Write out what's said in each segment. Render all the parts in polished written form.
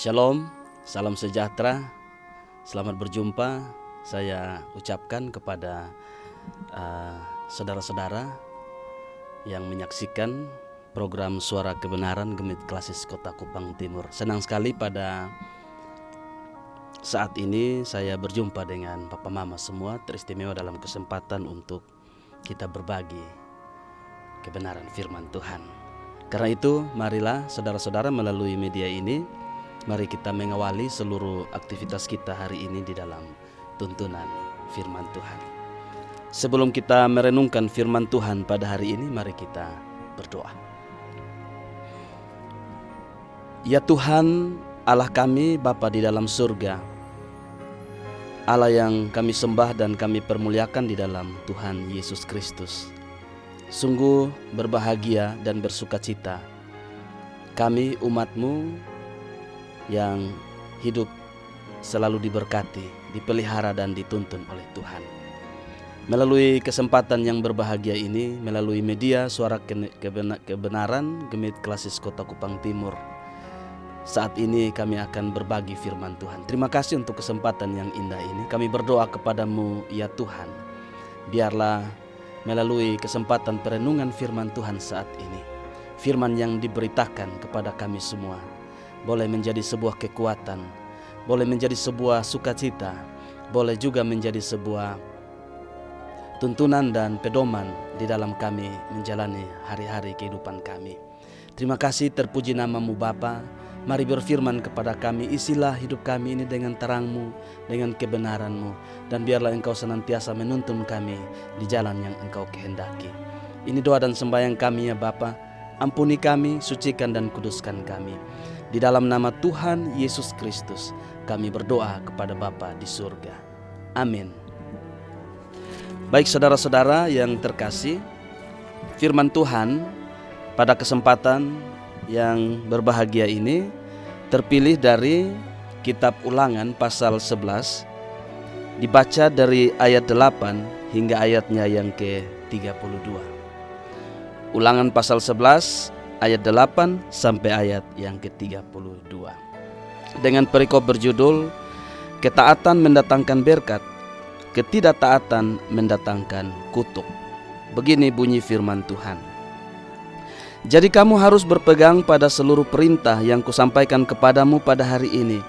Shalom, salam sejahtera, selamat berjumpa. Saya ucapkan kepada saudara-saudara yang menyaksikan program Suara Kebenaran Gemit Klasis Kota Kupang Timur. Senang sekali pada saat ini saya berjumpa dengan Papa Mama semua, teristimewa dalam kesempatan untuk kita berbagi kebenaran firman Tuhan. Karena itu, marilah saudara-saudara melalui media ini, mari kita mengawali seluruh aktivitas kita hari ini di dalam tuntunan firman Tuhan. Sebelum kita merenungkan firman Tuhan pada hari ini, mari kita berdoa. Ya Tuhan, Allah kami, Bapa di dalam surga, Allah yang kami sembah dan kami permuliakan di dalam Tuhan Yesus Kristus. Sungguh berbahagia dan bersukacita kami umat-Mu yang hidup selalu diberkati, dipelihara dan dituntun oleh Tuhan. Melalui kesempatan yang berbahagia ini, melalui media Suara Kebenaran Gemit Klasis Kota Kupang Timur, saat ini kami akan berbagi firman Tuhan. Terima kasih untuk kesempatan yang indah ini. Kami berdoa kepada-Mu ya Tuhan, biarlah melalui kesempatan perenungan firman Tuhan saat ini, firman yang diberitakan kepada kami semua boleh menjadi sebuah kekuatan, boleh menjadi sebuah sukacita, boleh juga menjadi sebuah tuntunan dan pedoman di dalam kami menjalani hari-hari kehidupan kami. Terima kasih, terpuji nama-Mu Bapa. Mari berfirman kepada kami, isilah hidup kami ini dengan terang-Mu, dengan kebenaran-Mu, dan biarlah Engkau senantiasa menuntun kami di jalan yang Engkau kehendaki. Ini doa dan sembahyang kami ya Bapa. Ampuni kami, sucikan dan kuduskan kami. Di dalam nama Tuhan Yesus Kristus kami berdoa kepada Bapa di surga. Amin. Baik saudara-saudara yang terkasih, firman Tuhan pada kesempatan yang berbahagia ini terpilih dari kitab Ulangan pasal 11, dibaca dari ayat 8 hingga ayatnya yang ke-32. Ulangan pasal 11 ayat 8 sampai ayat yang ke-32. Dengan perikop berjudul ketaatan mendatangkan berkat, ketidaktaatan mendatangkan kutuk. Begini bunyi firman Tuhan. Jadi kamu harus berpegang pada seluruh perintah yang kusampaikan kepadamu pada hari ini,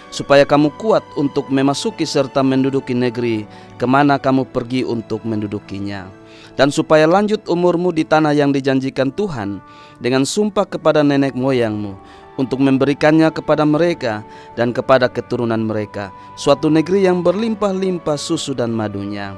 supaya kamu kuat untuk memasuki serta menduduki negeri kemana kamu pergi untuk mendudukinya. Dan supaya lanjut umurmu di tanah yang dijanjikan Tuhan dengan sumpah kepada nenek moyangmu, untuk memberikannya kepada mereka dan kepada keturunan mereka, suatu negeri yang berlimpah-limpah susu dan madunya.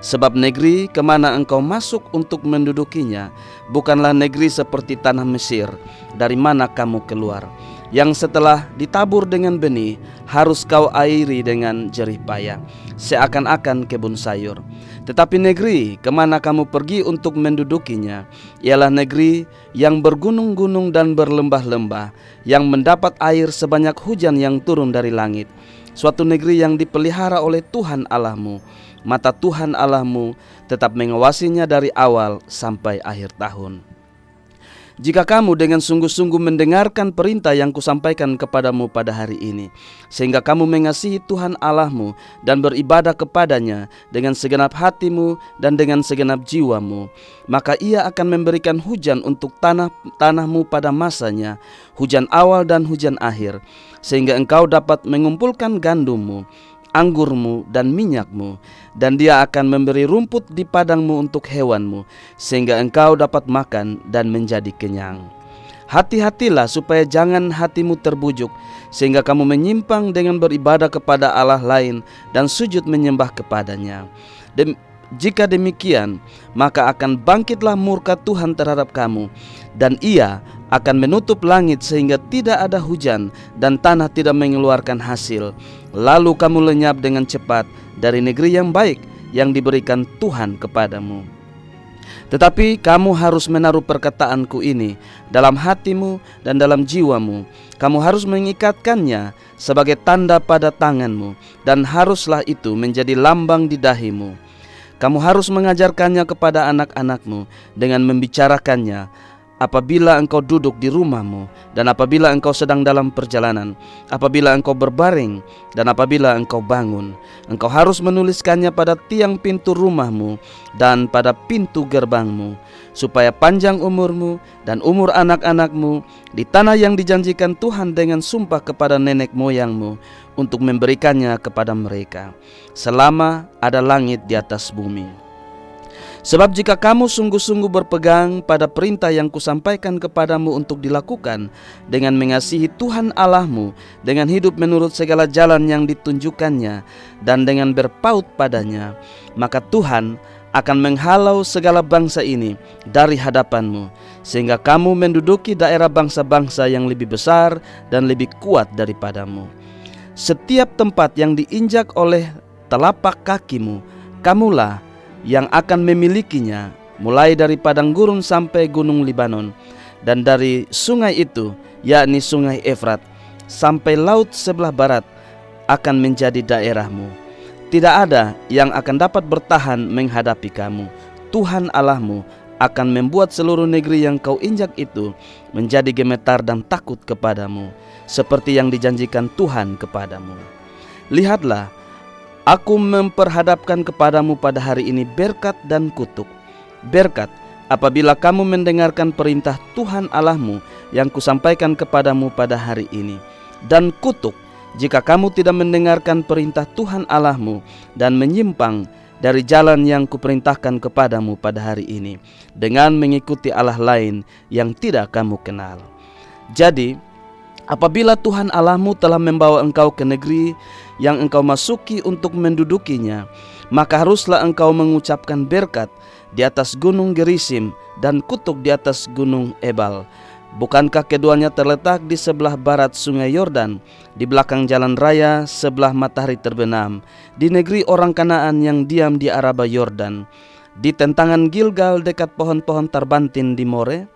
Sebab negeri kemana engkau masuk untuk mendudukinya bukanlah negeri seperti tanah Mesir dari mana kamu keluar, yang setelah ditabur dengan benih harus kau airi dengan jerih payah, seakan-akan kebun sayur. Tetapi negeri kemana kamu pergi untuk mendudukinya ialah negeri yang bergunung-gunung dan berlembah-lembah, yang mendapat air sebanyak hujan yang turun dari langit. Suatu negeri yang dipelihara oleh Tuhan Allahmu. Mata Tuhan Allahmu tetap mengawasinya dari awal sampai akhir tahun. Jika kamu dengan sungguh-sungguh mendengarkan perintah yang kusampaikan kepadamu pada hari ini, sehingga kamu mengasihi Tuhan Allahmu dan beribadah kepadanya dengan segenap hatimu dan dengan segenap jiwamu, maka Ia akan memberikan hujan untuk tanahmu pada masanya, hujan awal dan hujan akhir, sehingga engkau dapat mengumpulkan gandummu, anggurmu dan minyakmu, dan Dia akan memberi rumput di padangmu untuk hewanmu, sehingga engkau dapat makan dan menjadi kenyang. Hati-hatilah supaya jangan hatimu terbujuk, sehingga kamu menyimpang dengan beribadah kepada Allah lain dan sujud menyembah kepadanya. Jika demikian, maka akan bangkitlah murka Tuhan terhadap kamu, dan Ia akan menutup langit sehingga tidak ada hujan dan tanah tidak mengeluarkan hasil. Lalu kamu lenyap dengan cepat dari negeri yang baik yang diberikan Tuhan kepadamu. Tetapi kamu harus menaruh perkataanku ini dalam hatimu dan dalam jiwamu. Kamu harus mengikatkannya sebagai tanda pada tanganmu, dan haruslah itu menjadi lambang di dahimu. Kamu harus mengajarkannya kepada anak-anakmu dengan membicarakannya apabila engkau duduk di rumahmu, dan apabila engkau sedang dalam perjalanan, apabila engkau berbaring, dan apabila engkau bangun. Engkau harus menuliskannya pada tiang pintu rumahmu dan pada pintu gerbangmu, supaya panjang umurmu dan umur anak-anakmu di tanah yang dijanjikan Tuhan dengan sumpah kepada nenek moyangmu, untuk memberikannya kepada mereka, selama ada langit di atas bumi. Sebab jika kamu sungguh-sungguh berpegang pada perintah yang kusampaikan kepadamu untuk dilakukan, dengan mengasihi Tuhan Allahmu, dengan hidup menurut segala jalan yang ditunjukkannya, dan dengan berpaut padanya, maka Tuhan akan menghalau segala bangsa ini dari hadapanmu, sehingga kamu menduduki daerah bangsa-bangsa yang lebih besar dan lebih kuat daripadamu. Setiap tempat yang diinjak oleh telapak kakimu, kamulah yang akan memilikinya, mulai dari padang gurun sampai gunung Libanon, dan dari sungai itu, yakni sungai Efrat, sampai laut sebelah barat, akan menjadi daerahmu. Tidak ada yang akan dapat bertahan menghadapi kamu. Tuhan Allahmu akan membuat seluruh negeri yang kau injak itu menjadi gemetar dan takut kepadamu, seperti yang dijanjikan Tuhan kepadamu. Lihatlah, aku memperhadapkan kepadamu pada hari ini berkat dan kutuk. Berkat apabila kamu mendengarkan perintah Tuhan Allahmu yang kusampaikan kepadamu pada hari ini, dan kutuk jika kamu tidak mendengarkan perintah Tuhan Allahmu dan menyimpang dari jalan yang kuperintahkan kepadamu pada hari ini, dengan mengikuti Allah lain yang tidak kamu kenal. Jadi, apabila Tuhan Allahmu telah membawa engkau ke negeri yang engkau masuki untuk mendudukinya, maka haruslah engkau mengucapkan berkat di atas gunung Gerisim dan kutuk di atas gunung Ebal. Bukankah keduanya terletak di sebelah barat sungai Yordan, di belakang jalan raya sebelah matahari terbenam, di negeri orang Kanaan yang diam di Araba Yordan, di tentangan Gilgal dekat pohon-pohon tarbantin di More?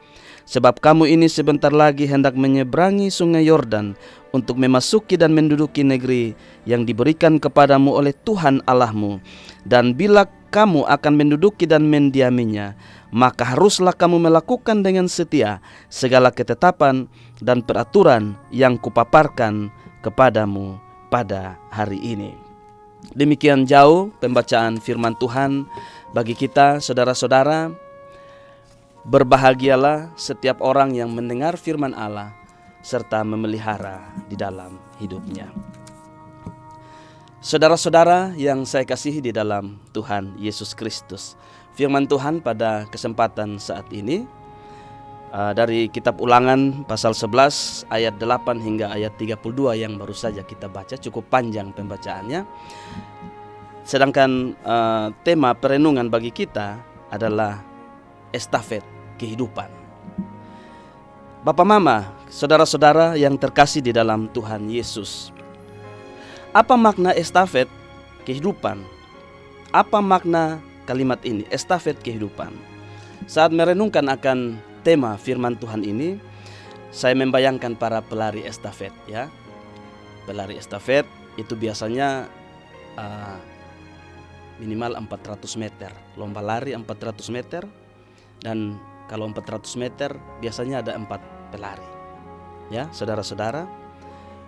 Sebab kamu ini sebentar lagi hendak menyeberangi sungai Yordan untuk memasuki dan menduduki negeri yang diberikan kepadamu oleh Tuhan Allahmu. Dan bila kamu akan menduduki dan mendiaminya, maka haruslah kamu melakukan dengan setia segala ketetapan dan peraturan yang kupaparkan kepadamu pada hari ini. Demikian jauh pembacaan firman Tuhan bagi kita, saudara-saudara. Berbahagialah setiap orang yang mendengar firman Allah serta memelihara di dalam hidupnya. Saudara-saudara yang saya kasihi di dalam Tuhan Yesus Kristus, firman Tuhan pada kesempatan saat ini dari kitab Ulangan pasal 11 ayat 8 hingga ayat 32 yang baru saja kita baca, cukup panjang pembacaannya. Sedangkan tema perenungan bagi kita adalah estafet kehidupan. Bapak Mama, saudara-saudara yang terkasih di dalam Tuhan Yesus, apa makna estafet kehidupan? Apa makna kalimat ini, estafet kehidupan? Saat merenungkan akan tema firman Tuhan ini, saya membayangkan para pelari estafet, ya. Pelari estafet itu biasanya minimal 400 meter, lomba lari 400 meter, dan kalau 400 meter biasanya ada 4 pelari. Ya, saudara-saudara,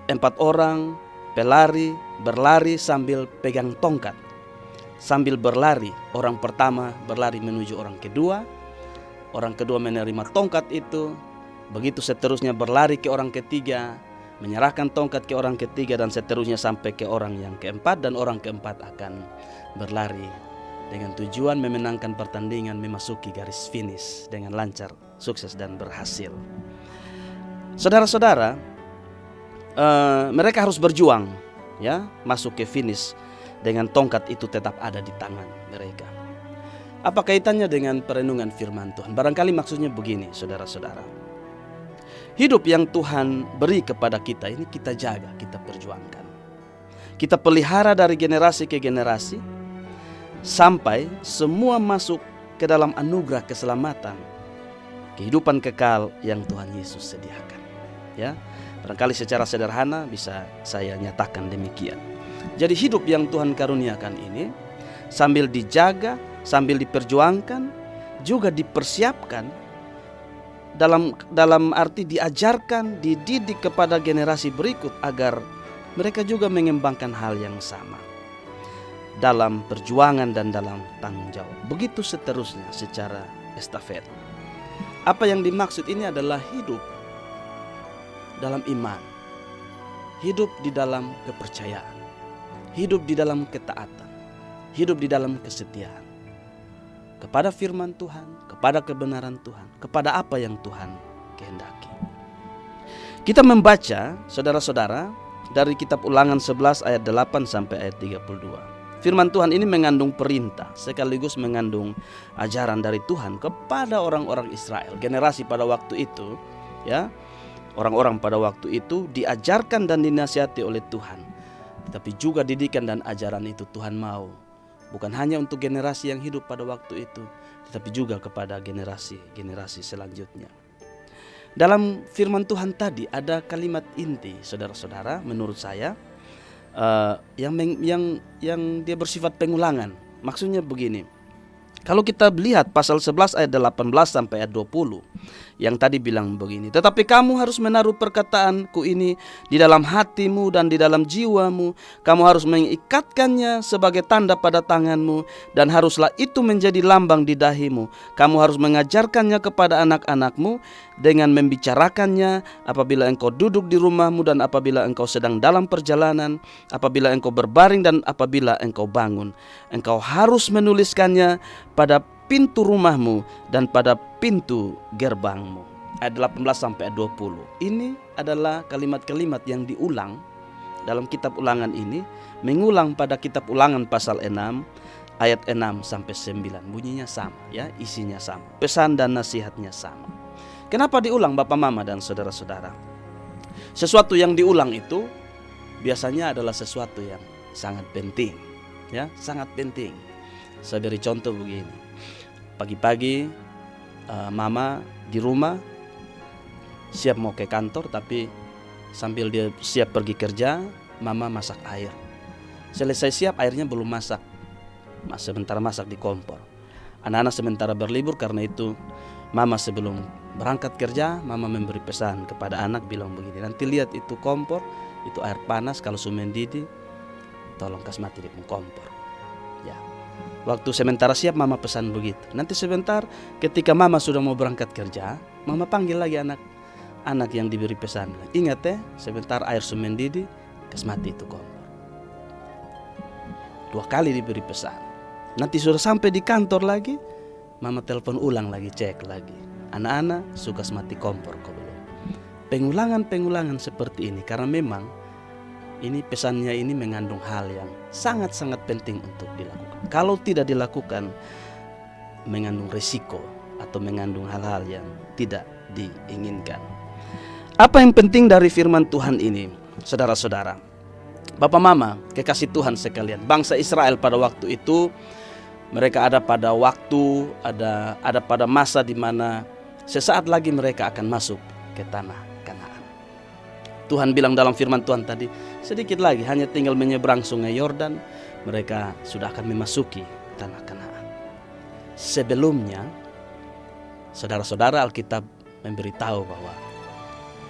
4 orang pelari berlari sambil pegang tongkat. Sambil berlari, orang pertama berlari menuju orang kedua menerima tongkat itu, begitu seterusnya berlari ke orang ketiga, menyerahkan tongkat ke orang ketiga, dan seterusnya sampai ke orang yang keempat, dan orang keempat akan berlari dengan tujuan memenangkan pertandingan, memasuki garis finish dengan lancar, sukses dan berhasil. Saudara-saudara, mereka harus berjuang, ya, masuk ke finish dengan tongkat itu tetap ada di tangan mereka. Apa kaitannya dengan perenungan firman Tuhan? Barangkali maksudnya begini, saudara-saudara. Hidup yang Tuhan beri kepada kita ini kita jaga, kita perjuangkan. Kita pelihara dari generasi ke generasi, sampai semua masuk ke dalam anugerah keselamatan, kehidupan kekal yang Tuhan Yesus sediakan. Ya, barangkali secara sederhana bisa saya nyatakan demikian. Jadi hidup yang Tuhan karuniakan ini sambil dijaga, sambil diperjuangkan, juga dipersiapkan dalam arti diajarkan, dididik kepada generasi berikut agar mereka juga mengembangkan hal yang sama dalam perjuangan dan dalam tanggung jawab. Begitu seterusnya secara estafet. Apa yang dimaksud ini adalah hidup dalam iman, hidup di dalam kepercayaan, hidup di dalam ketaatan, hidup di dalam kesetiaan kepada firman Tuhan, kepada kebenaran Tuhan, kepada apa yang Tuhan kehendaki. Kita membaca, saudara-saudara, dari kitab Ulangan 11 ayat 8 sampai ayat 32. Firman Tuhan ini mengandung perintah sekaligus mengandung ajaran dari Tuhan kepada orang-orang Israel. Generasi pada waktu itu, ya, orang-orang pada waktu itu diajarkan dan dinasihati oleh Tuhan. Tetapi juga didikan dan ajaran itu Tuhan mau bukan hanya untuk generasi yang hidup pada waktu itu, tetapi juga kepada generasi selanjutnya. Dalam firman Tuhan tadi ada kalimat inti, saudara-saudara, menurut saya yang dia bersifat pengulangan. Maksudnya begini. Kalau kita lihat pasal 11 ayat 18 sampai ayat 20 yang tadi bilang begini, tetapi kamu harus menaruh perkataanku ini di dalam hatimu dan di dalam jiwamu. Kamu harus mengikatkannya sebagai tanda pada tanganmu dan haruslah itu menjadi lambang di dahimu. Kamu harus mengajarkannya kepada anak-anakmu dengan membicarakannya apabila engkau duduk di rumahmu dan apabila engkau sedang dalam perjalanan, apabila engkau berbaring dan apabila engkau bangun. Engkau harus menuliskannya pada pintu rumahmu dan pada pintu gerbangmu. Ayat 18 sampai 20. Ini adalah kalimat-kalimat yang diulang dalam kitab Ulangan ini, mengulang pada kitab Ulangan pasal 6 ayat 6 sampai 9. Bunyinya sama, ya, isinya sama. Pesan dan nasihatnya sama. Kenapa diulang Bapak Mama dan saudara-saudara? Sesuatu yang diulang itu biasanya adalah sesuatu yang sangat penting, ya, sangat penting. Saya beri contoh begini. Pagi-pagi mama di rumah siap mau ke kantor, tapi sambil dia siap pergi kerja, mama masak air. Selesai siap, airnya belum masak. Sementara masak di kompor. Anak-anak sementara berlibur, karena itu mama sebelum berangkat kerja, mama memberi pesan kepada anak bilang begini, nanti lihat itu kompor, itu air panas, kalau sudah mendidih tolong kasih mati di kompor. Ya. Waktu sementara siap mama pesan begitu. Nanti sebentar ketika mama sudah mau berangkat kerja, mama panggil lagi anak yang diberi pesan. Ingat ya, sebentar air sudah mendidih, kasih mati itu kompor. 2 kali diberi pesan. Nanti sudah sampai di kantor lagi, mama telepon ulang lagi, cek lagi. Anak-anak suka mati kompor kok belum. Pengulangan-pengulangan seperti ini karena memang ini pesannya ini mengandung hal yang sangat-sangat penting untuk dilakukan. Kalau tidak dilakukan, mengandung risiko atau mengandung hal-hal yang tidak diinginkan. Apa yang penting dari firman Tuhan ini, saudara-saudara? Bapak Mama, kekasih Tuhan sekalian, bangsa Israel pada waktu itu, mereka ada pada waktu, ada pada masa di mana sesaat lagi mereka akan masuk ke tanah Kanaan. Tuhan bilang dalam firman Tuhan tadi, sedikit lagi hanya tinggal menyeberang sungai Yordan, mereka sudah akan memasuki tanah Kanaan. Sebelumnya, saudara-saudara, Alkitab memberitahu bahwa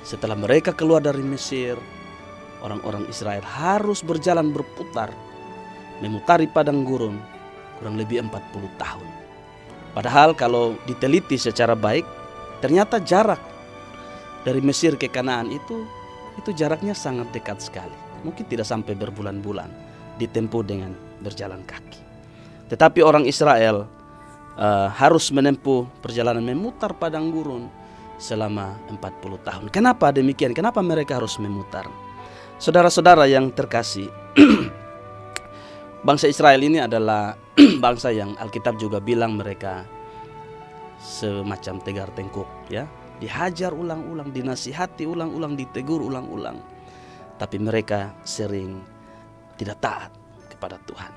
setelah mereka keluar dari Mesir, orang-orang Israel harus berjalan berputar, memutari padang gurun kurang lebih 40 tahun. Padahal kalau diteliti secara baik, ternyata jarak dari Mesir ke Kanaan itu jaraknya sangat dekat sekali. Mungkin tidak sampai berbulan-bulan ditempuh dengan berjalan kaki. Tetapi orang Israel harus menempuh perjalanan memutar padang gurun selama 40 tahun. Kenapa demikian? Kenapa mereka harus memutar? Saudara-saudara yang terkasih, bangsa Israel ini adalah bangsa yang Alkitab juga bilang mereka semacam tegar tengkuk, ya. Dihajar ulang-ulang, dinasihati ulang-ulang, ditegur ulang-ulang. Tapi mereka sering tidak taat kepada Tuhan.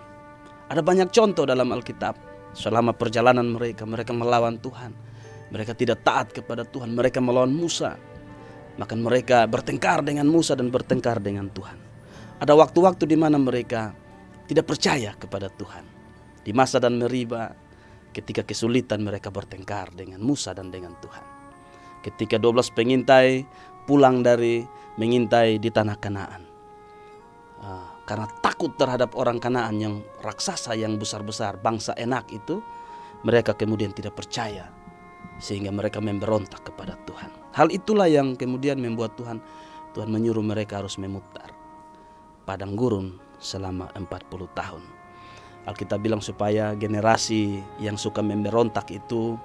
Ada banyak contoh dalam Alkitab. Selama perjalanan mereka melawan Tuhan. Mereka tidak taat kepada Tuhan, mereka melawan Musa. Maka mereka bertengkar dengan Musa dan bertengkar dengan Tuhan. Ada waktu-waktu di mana mereka tidak percaya kepada Tuhan. Di Masa dan Meriba, ketika kesulitan mereka bertengkar dengan Musa dan dengan Tuhan. ketika 12 pengintai pulang dari mengintai di tanah Kanaan. Karena takut terhadap orang Kanaan yang raksasa, yang besar-besar, bangsa Enak itu, mereka kemudian tidak percaya, sehingga mereka memberontak kepada Tuhan. Hal itulah yang kemudian membuat Tuhan menyuruh mereka harus memutar padang gurun selama 40 tahun. Alkitab bilang supaya generasi yang suka memberontak itu,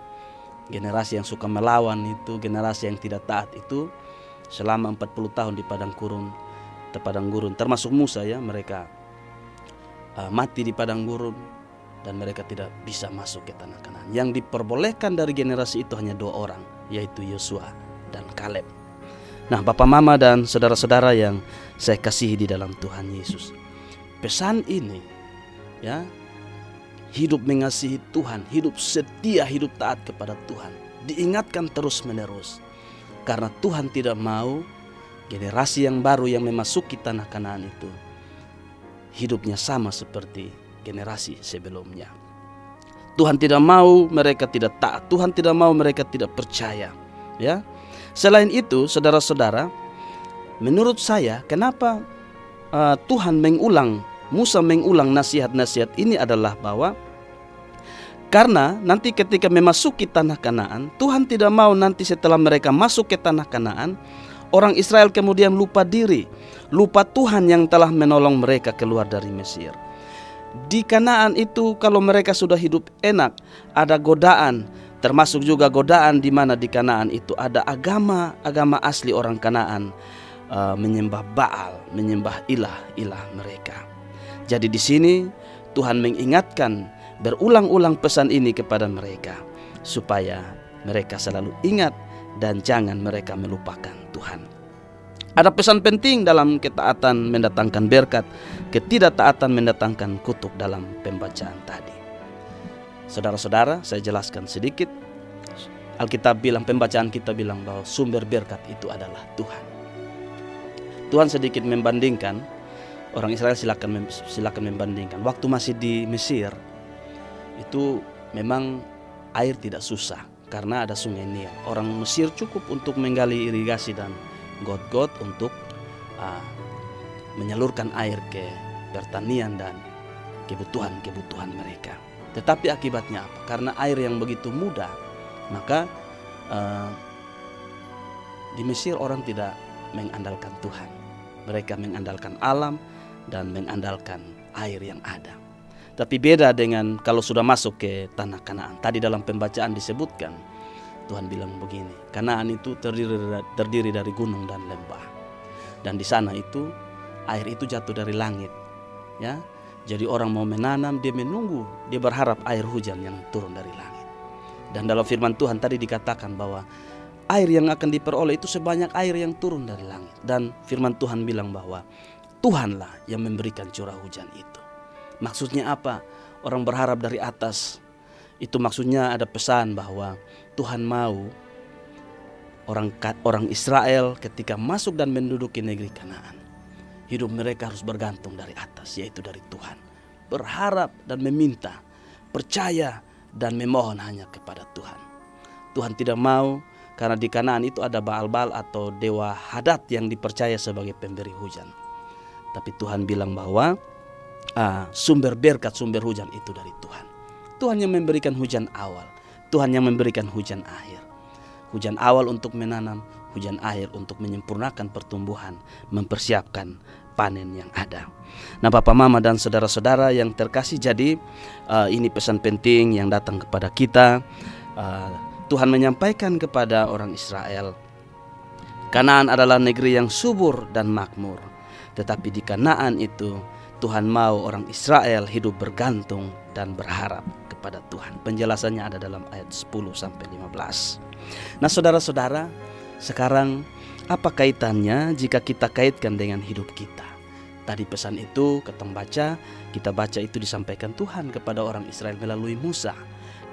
generasi yang suka melawan itu, generasi yang tidak taat itu, selama 40 tahun di padang gurun, termasuk Musa ya, mereka mati di padang gurun dan mereka tidak bisa masuk ke tanah Kanaan. Yang diperbolehkan dari generasi itu hanya 2 orang, yaitu Yosua dan Kaleb. Nah, Bapak, Mama, dan saudara-saudara yang saya kasihi di dalam Tuhan Yesus, pesan ini ya, hidup mengasihi Tuhan, hidup setia, hidup taat kepada Tuhan, diingatkan terus-menerus, karena Tuhan tidak mau generasi yang baru yang memasuki tanah Kanaan itu hidupnya sama seperti generasi sebelumnya. Tuhan tidak mau mereka tidak taat, Tuhan tidak mau mereka tidak percaya, ya. Selain itu, saudara-saudara, menurut saya kenapa Tuhan Musa mengulang nasihat-nasihat ini adalah bahwa karena nanti ketika memasuki tanah Kanaan, Tuhan tidak mau nanti setelah mereka masuk ke tanah Kanaan, orang Israel kemudian lupa diri, lupa Tuhan yang telah menolong mereka keluar dari Mesir. Di Kanaan itu kalau mereka sudah hidup enak, ada godaan, termasuk juga godaan di mana di Kanaan itu ada agama asli orang Kanaan, menyembah Baal, menyembah ilah mereka. Jadi di sini Tuhan mengingatkan berulang-ulang pesan ini kepada mereka supaya mereka selalu ingat dan jangan mereka melupakan Tuhan. Ada pesan penting dalam ketaatan mendatangkan berkat, ketidaktaatan mendatangkan kutuk dalam pembacaan tadi. Saudara-saudara, saya jelaskan sedikit. Alkitab bilang, pembacaan kita bilang bahwa sumber berkat itu adalah Tuhan. Tuhan sedikit membandingkan, orang Israel silakan membandingkan. Waktu masih di Mesir, itu memang air tidak susah karena ada sungai Nil. Orang Mesir cukup untuk menggali irigasi dan got-got untuk menyalurkan air ke pertanian dan kebutuhan mereka. Tetapi akibatnya apa? Karena air yang begitu mudah, maka di Mesir orang tidak mengandalkan Tuhan. Mereka mengandalkan alam dan mengandalkan air yang ada. Tapi beda dengan kalau sudah masuk ke tanah Kanaan. Tadi dalam pembacaan disebutkan, Tuhan bilang begini, Kanaan itu terdiri dari gunung dan lembah. Dan di sana itu air itu jatuh dari langit, ya. Jadi orang mau menanam, dia menunggu, dia berharap air hujan yang turun dari langit. Dan dalam firman Tuhan tadi dikatakan bahwa air yang akan diperoleh itu sebanyak air yang turun dari langit. Dan firman Tuhan bilang bahwa Tuhanlah yang memberikan curah hujan itu. Maksudnya apa? Orang berharap dari atas. Itu maksudnya ada pesan bahwa Tuhan mau orang Israel ketika masuk dan menduduki negeri Kanaan, hidup mereka harus bergantung dari atas, yaitu dari Tuhan. Berharap dan meminta, percaya dan memohon hanya kepada Tuhan. Tuhan tidak mau, karena di Kanaan itu ada Baal-Baal atau dewa Hadad yang dipercaya sebagai pemberi hujan. Tapi Tuhan bilang bahwa sumber berkat, sumber hujan itu dari Tuhan. Tuhan yang memberikan hujan awal, Tuhan yang memberikan hujan akhir. Hujan awal untuk menanam, hujan akhir untuk menyempurnakan pertumbuhan, mempersiapkan panen yang ada. Nah, Bapak, Mama, dan saudara-saudara yang terkasih, jadi ini pesan penting yang datang kepada kita. Tuhan menyampaikan kepada orang Israel, Kanaan adalah negeri yang subur dan makmur. Tetapi di Kanaan itu Tuhan mau orang Israel hidup bergantung dan berharap kepada Tuhan. Penjelasannya ada dalam ayat 10-15. Nah, saudara-saudara, sekarang apa kaitannya jika kita kaitkan dengan hidup kita? Tadi pesan itu kita baca itu disampaikan Tuhan kepada orang Israel melalui Musa,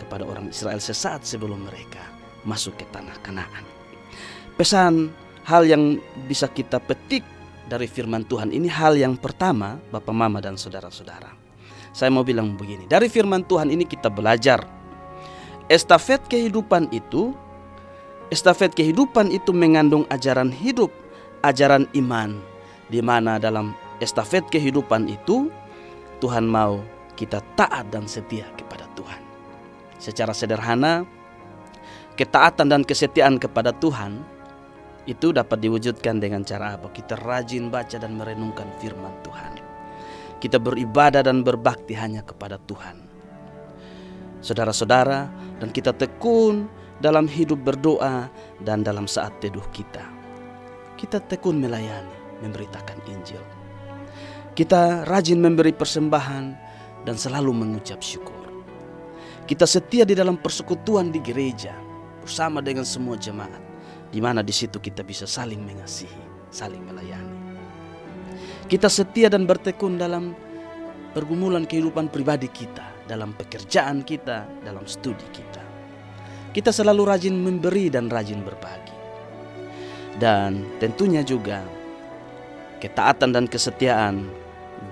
kepada orang Israel sesaat sebelum mereka masuk ke tanah Kanaan. Pesan, hal yang bisa kita petik dari firman Tuhan ini, hal yang pertama, Bapak, Mama, dan saudara-saudara, saya mau bilang begini, dari firman Tuhan ini kita belajar estafet kehidupan itu Estafet kehidupan itu mengandung ajaran hidup, ajaran iman, di mana dalam estafet kehidupan itu Tuhan mau kita taat dan setia kepada Tuhan. Secara sederhana, ketaatan dan kesetiaan kepada Tuhan itu dapat diwujudkan dengan cara apa? Kita rajin baca dan merenungkan firman Tuhan. Kita beribadah dan berbakti hanya kepada Tuhan. Saudara-saudara, dan kita tekun dalam hidup berdoa dan dalam saat teduh kita. Kita tekun melayani, memberitakan Injil. Kita rajin memberi persembahan dan selalu mengucap syukur. Kita setia di dalam persekutuan di gereja bersama dengan semua jemaat, di mana di situ kita bisa saling mengasihi, saling melayani. Kita setia dan bertekun dalam pergumulan kehidupan pribadi kita, dalam pekerjaan kita, dalam studi kita. Kita selalu rajin memberi dan rajin berbagi. Dan tentunya juga ketaatan dan kesetiaan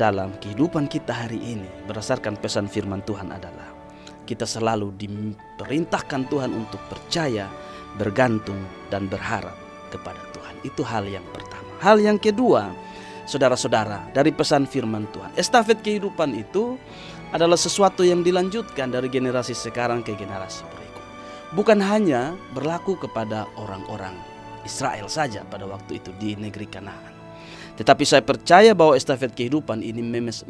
dalam kehidupan kita hari ini berdasarkan pesan firman Tuhan adalah kita selalu diperintahkan Tuhan untuk percaya, bergantung, dan berharap kepada Tuhan. Itu hal yang pertama. Hal yang kedua, saudara-saudara, dari pesan firman Tuhan, estafet kehidupan itu adalah sesuatu yang dilanjutkan dari generasi sekarang ke generasi berikut. Bukan hanya berlaku kepada orang-orang Israel saja pada waktu itu di negeri Kanaan. Tetapi saya percaya bahwa estafet kehidupan ini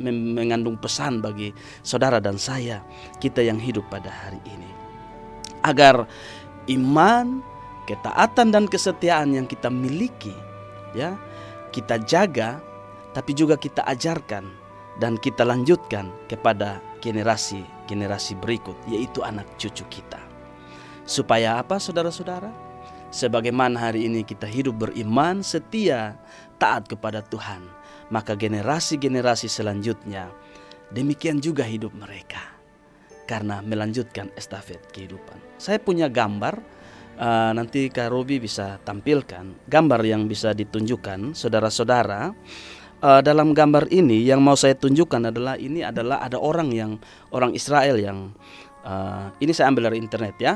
mengandung pesan bagi saudara dan saya, kita yang hidup pada hari ini. Agar iman, ketaatan dan kesetiaan yang kita miliki, ya, kita jaga, tapi juga kita ajarkan dan kita lanjutkan kepada generasi berikut, yaitu anak cucu kita. Supaya apa, saudara-saudara? Sebagaimana hari ini kita hidup beriman, setia, taat kepada Tuhan, maka generasi-generasi selanjutnya demikian juga hidup mereka, karena melanjutkan estafet kehidupan. Saya punya gambar, nanti Kak Robi bisa tampilkan gambar yang bisa ditunjukkan saudara-saudara. Dalam gambar ini yang mau saya tunjukkan adalah ada orang Israel yang ini saya ambil dari internet ya,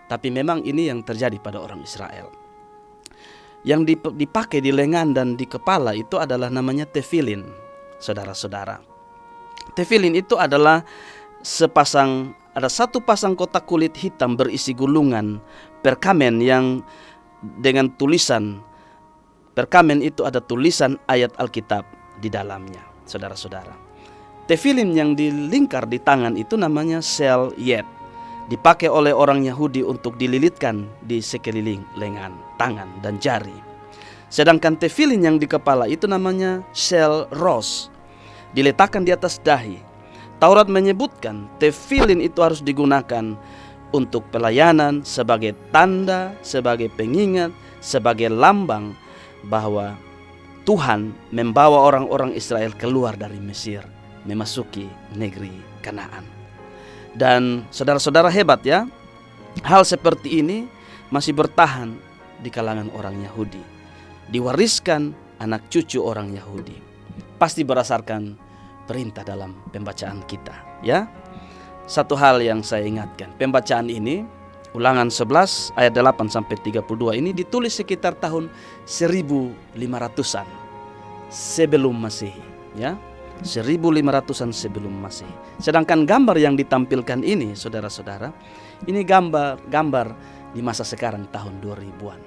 tapi memang ini yang terjadi pada orang Israel. Yang dipakai di lengan dan di kepala itu adalah namanya tefilin, saudara-saudara. Tefilin itu adalah ada satu pasang kotak kulit hitam berisi gulungan perkamen yang dengan tulisan perkamen itu ada tulisan ayat Alkitab di dalamnya, saudara-saudara. Tefilin yang dilingkar di tangan itu namanya sel yet, dipakai oleh orang Yahudi untuk dililitkan di sekeliling lengan, tangan, dan jari. Sedangkan tefilin yang di kepala itu namanya sel ros, diletakkan di atas dahi. Taurat menyebutkan tefilin itu harus digunakan untuk pelayanan sebagai tanda, sebagai pengingat, sebagai lambang bahwa Tuhan membawa orang-orang Israel keluar dari Mesir, memasuki negeri Kanaan. Dan saudara-saudara hebat ya, hal seperti ini masih bertahan di kalangan orang Yahudi, diwariskan anak cucu orang Yahudi, pasti berdasarkan perintah dalam pembacaan kita ya. Satu hal yang saya ingatkan, pembacaan ini Ulangan 11 ayat 8 sampai 32 ini ditulis sekitar tahun 1500-an sebelum Masehi ya. 1500-an sebelum Masehi. Sedangkan gambar yang ditampilkan ini saudara-saudara, ini gambar di masa sekarang tahun 2000-an.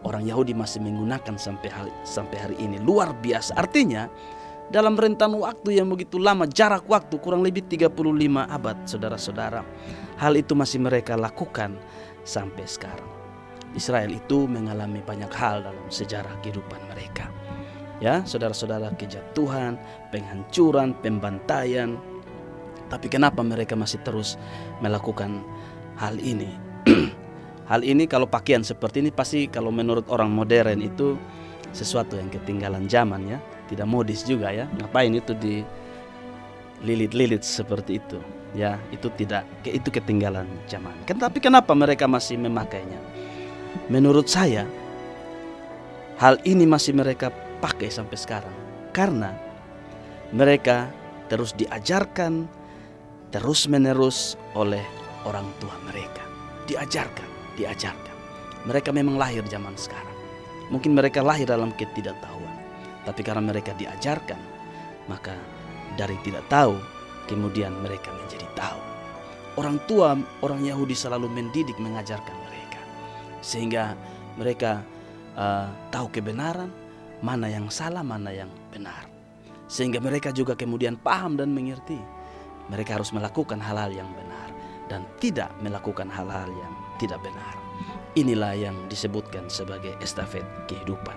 Orang Yahudi masih menggunakan sampai hari ini. Luar biasa. Artinya dalam rentan waktu yang begitu lama, jarak waktu kurang lebih 35 abad saudara-saudara, hal itu masih mereka lakukan sampai sekarang. Israel itu mengalami banyak hal dalam sejarah kehidupan mereka. Ya, saudara-saudara, kejatuhan, penghancuran, pembantaian. Tapi kenapa mereka masih terus melakukan hal ini? Hal ini kalau pakaian seperti ini pasti kalau menurut orang modern itu sesuatu yang ketinggalan zaman ya. Tidak modis juga ya. Ngapain itu dililit-lilit seperti itu? Ya, itu ketinggalan zaman. Tapi kenapa mereka masih memakainya? Menurut saya hal ini masih mereka pakai sampai sekarang karena mereka terus diajarkan terus-menerus oleh orang tua mereka. Diajarkan. mereka memang lahir zaman sekarang. Mungkin mereka lahir dalam ketidaktahuan, tapi karena mereka diajarkan, maka dari tidak tahu kemudian mereka menjadi tahu. Orang tua orang Yahudi selalu mendidik, mengajarkan mereka, sehingga mereka tahu kebenaran, mana yang salah, mana yang benar. Sehingga mereka juga kemudian paham dan mengerti mereka harus melakukan hal-hal yang benar dan tidak melakukan hal-hal yang tidak benar. Inilah yang disebutkan sebagai estafet kehidupan.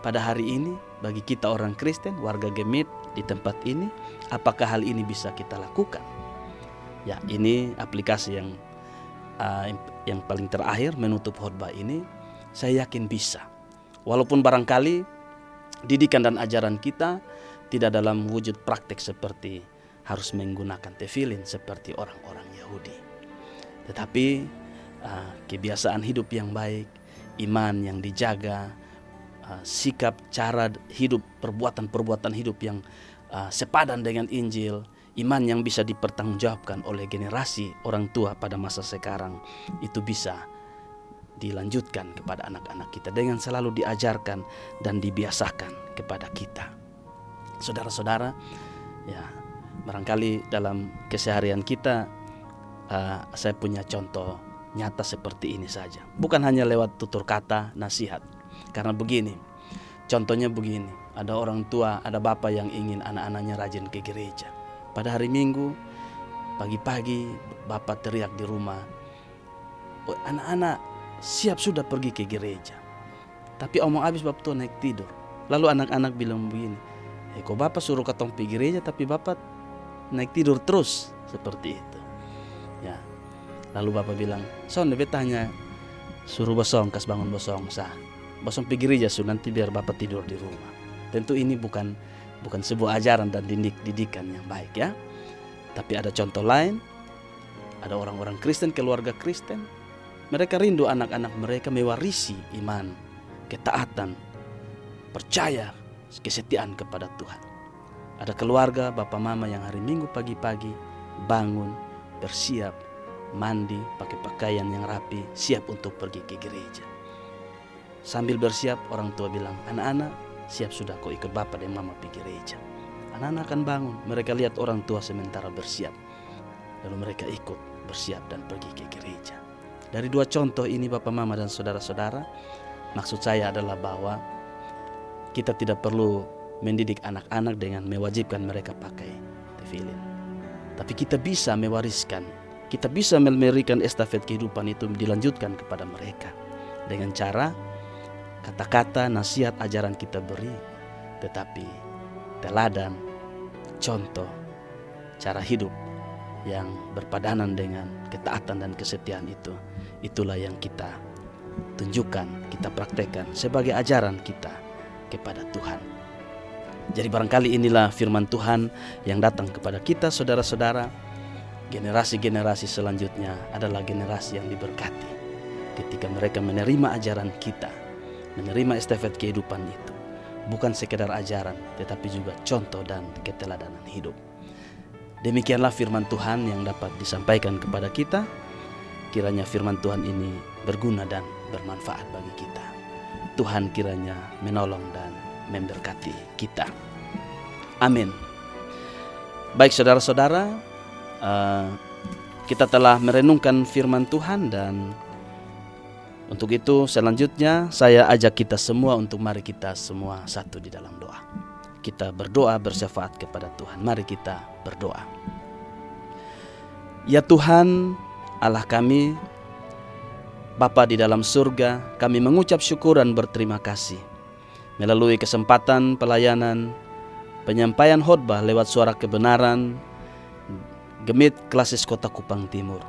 Pada hari ini bagi kita orang Kristen, warga Gemit di tempat ini, apakah hal ini bisa kita lakukan? Ya, ini aplikasi yang paling terakhir menutup khotbah ini. Saya yakin bisa. Walaupun barangkali didikan dan ajaran kita tidak dalam wujud praktek seperti harus menggunakan tefilin seperti orang-orang Yahudi. Tetapi kebiasaan hidup yang baik, iman yang dijaga, sikap, cara hidup, perbuatan-perbuatan hidup yang sepadan dengan Injil, iman yang bisa dipertanggungjawabkan oleh generasi orang tua pada masa sekarang, itu bisa dilanjutkan kepada anak-anak kita dengan selalu diajarkan dan dibiasakan kepada kita. Saudara-saudara, ya barangkali dalam keseharian kita saya punya contoh nyata seperti ini saja. Bukan hanya lewat tutur kata, nasihat. Karena begini, contohnya begini, ada orang tua, ada bapak yang ingin anak-anaknya rajin ke gereja. Pada hari Minggu, pagi-pagi bapak teriak di rumah, "Oh, anak-anak siap sudah pergi ke gereja." Tapi omong habis bapak tua naik tidur. Lalu anak-anak bilang begini, kok bapak suruh katong pergi gereja tapi bapak naik tidur terus seperti itu. Ya. Lalu bapak bilang, "Son, beta hanya suruh bosong, kas bangun bosong sah. Bosong pergi gereja nanti biar bapak tidur di rumah." Tentu ini bukan sebuah ajaran dan didikan yang baik, ya. Tapi ada contoh lain. Ada orang-orang Kristen, keluarga Kristen, mereka rindu anak-anak mereka mewarisi iman, ketaatan, percaya, kesetiaan kepada Tuhan. Ada keluarga bapak mama yang hari Minggu pagi-pagi bangun, bersiap, mandi, pakai pakaian yang rapi, siap untuk pergi ke gereja. Sambil bersiap, orang tua bilang, "Anak-anak, siap sudah kau ikut bapak dan mama pergi gereja." Anak-anak akan bangun, mereka lihat orang tua sementara bersiap, lalu mereka ikut bersiap dan pergi ke gereja. Dari dua contoh ini bapak mama dan saudara-saudara, maksud saya adalah bahwa kita tidak perlu mendidik anak-anak dengan mewajibkan mereka pakai tefilin. Tapi kita bisa mewariskan, kita bisa memberikan estafet kehidupan itu dilanjutkan kepada mereka dengan cara kata-kata, nasihat, ajaran kita beri, tetapi teladan, contoh, cara hidup yang berpadanan dengan ketaatan dan kesetiaan itulah yang kita tunjukkan, kita praktekkan sebagai ajaran kita kepada Tuhan. Jadi barangkali inilah firman Tuhan yang datang kepada kita, saudara-saudara. Generasi-generasi selanjutnya adalah generasi yang diberkati ketika mereka menerima ajaran kita, menerima estafet kehidupan itu. Bukan sekedar ajaran, tetapi juga contoh dan keteladanan hidup. Demikianlah firman Tuhan yang dapat disampaikan kepada kita. Kiranya firman Tuhan ini berguna dan bermanfaat bagi kita. Tuhan kiranya menolong dan memberkati kita. Amin. Baik saudara-saudara, kita telah merenungkan firman Tuhan, dan untuk itu selanjutnya saya ajak kita semua untuk mari kita semua satu di dalam doa. Kita berdoa bersyafaat kepada Tuhan. Mari kita berdoa. Ya Tuhan Allah kami, Bapa di dalam surga, kami mengucap syukur dan berterima kasih melalui kesempatan pelayanan penyampaian khotbah lewat suara kebenaran Gemit Klasis Kota Kupang Timur.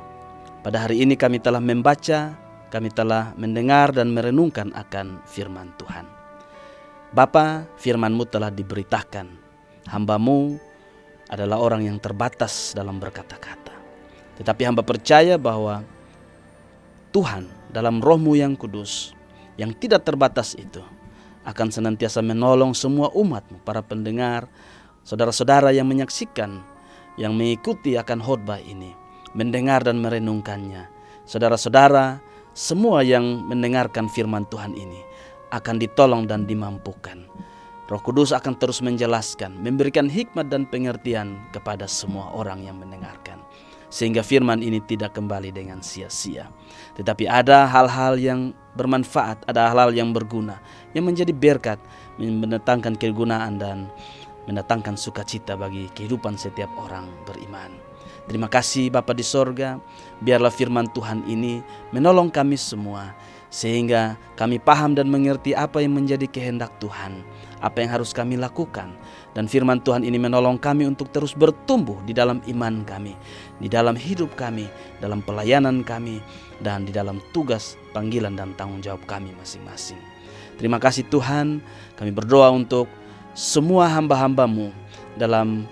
Pada hari ini kami telah membaca, kami telah mendengar dan merenungkan akan firman Tuhan. Bapa, firman-Mu telah diberitakan. Hamba-Mu adalah orang yang terbatas dalam berkata-kata. Tetapi hamba percaya bahwa Tuhan dalam Roh-Mu yang kudus, yang tidak terbatas itu, akan senantiasa menolong semua umat-Mu, para pendengar, saudara-saudara yang menyaksikan, yang mengikuti akan khotbah ini, mendengar dan merenungkannya. Saudara-saudara, semua yang mendengarkan firman Tuhan ini akan ditolong dan dimampukan. Roh Kudus akan terus menjelaskan, memberikan hikmat dan pengertian kepada semua orang yang mendengarkan, sehingga firman ini tidak kembali dengan sia-sia, tetapi ada hal-hal yang bermanfaat, ada hal-hal yang berguna, yang menjadi berkat, mendatangkan kegunaan dan mendatangkan sukacita bagi kehidupan setiap orang beriman. Terima kasih Bapa di sorga, biarlah firman Tuhan ini menolong kami semua, sehingga kami paham dan mengerti apa yang menjadi kehendak Tuhan, apa yang harus kami lakukan. Dan firman Tuhan ini menolong kami untuk terus bertumbuh di dalam iman kami, di dalam hidup kami, dalam pelayanan kami, dan di dalam tugas, panggilan, dan tanggung jawab kami masing-masing. Terima kasih Tuhan, kami berdoa untuk semua hamba-hamba-Mu dalam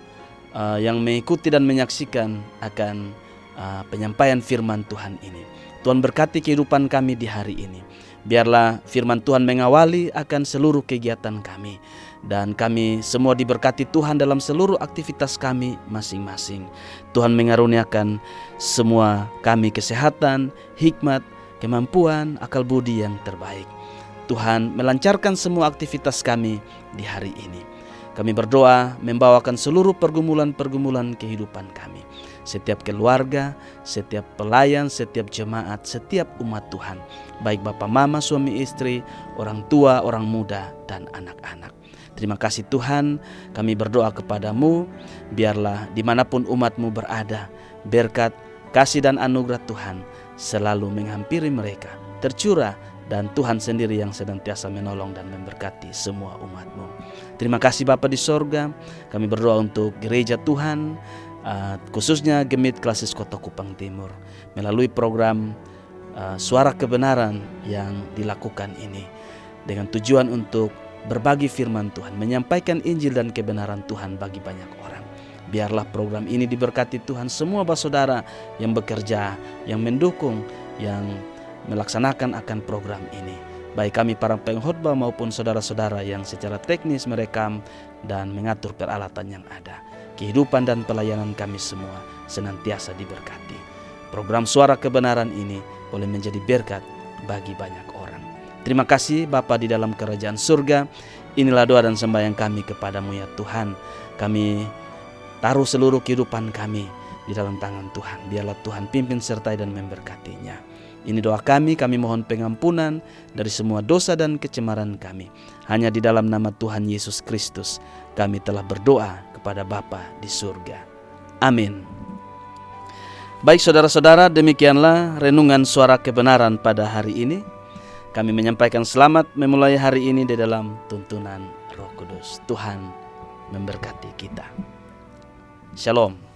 yang mengikuti dan menyaksikan akan penyampaian firman Tuhan ini. Tuhan berkati kehidupan kami di hari ini. Biarlah firman Tuhan mengawali akan seluruh kegiatan kami, dan kami semua diberkati Tuhan dalam seluruh aktivitas kami masing-masing. Tuhan mengaruniakan semua kami kesehatan, hikmat, kemampuan, akal budi yang terbaik. Tuhan melancarkan semua aktivitas kami di hari ini. Kami berdoa membawakan seluruh pergumulan-pergumulan kehidupan kami. Setiap keluarga, setiap pelayan, setiap jemaat, setiap umat Tuhan. Baik Bapak, Mama, suami, istri, orang tua, orang muda, dan anak-anak. Terima kasih Tuhan, kami berdoa kepadamu, biarlah dimanapun umat-Mu berada, berkat, kasih dan anugerah Tuhan selalu menghampiri mereka, tercurah, dan Tuhan sendiri yang senantiasa menolong dan memberkati semua umat-Mu. Terima kasih Bapa di sorga, kami berdoa untuk gereja Tuhan, khususnya Gemit Klasis Kota Kupang Timur, melalui program Suara Kebenaran yang dilakukan ini, dengan tujuan untuk berbagi firman Tuhan, menyampaikan Injil dan kebenaran Tuhan bagi banyak orang. Biarlah program ini diberkati Tuhan, semua saudara yang bekerja, yang mendukung, yang melaksanakan akan program ini, baik kami para pengkhotbah maupun saudara-saudara yang secara teknis merekam dan mengatur peralatan yang ada. Kehidupan dan pelayanan kami semua senantiasa diberkati. Program Suara Kebenaran ini boleh menjadi berkat bagi banyak orang. Terima kasih Bapa di dalam kerajaan surga. Inilah doa dan sembahyang kami kepadamu ya Tuhan. Kami taruh seluruh kehidupan kami di dalam tangan Tuhan. Biarlah Tuhan pimpin sertai dan memberkatinya. Ini doa kami mohon pengampunan dari semua dosa dan kecemaran kami. Hanya di dalam nama Tuhan Yesus Kristus kami telah berdoa kepada Bapa di surga. Amin. Baik saudara-saudara, demikianlah renungan Suara Kebenaran pada hari ini. Kami menyampaikan selamat memulai hari ini di dalam tuntunan Roh Kudus. Tuhan memberkati kita. Shalom.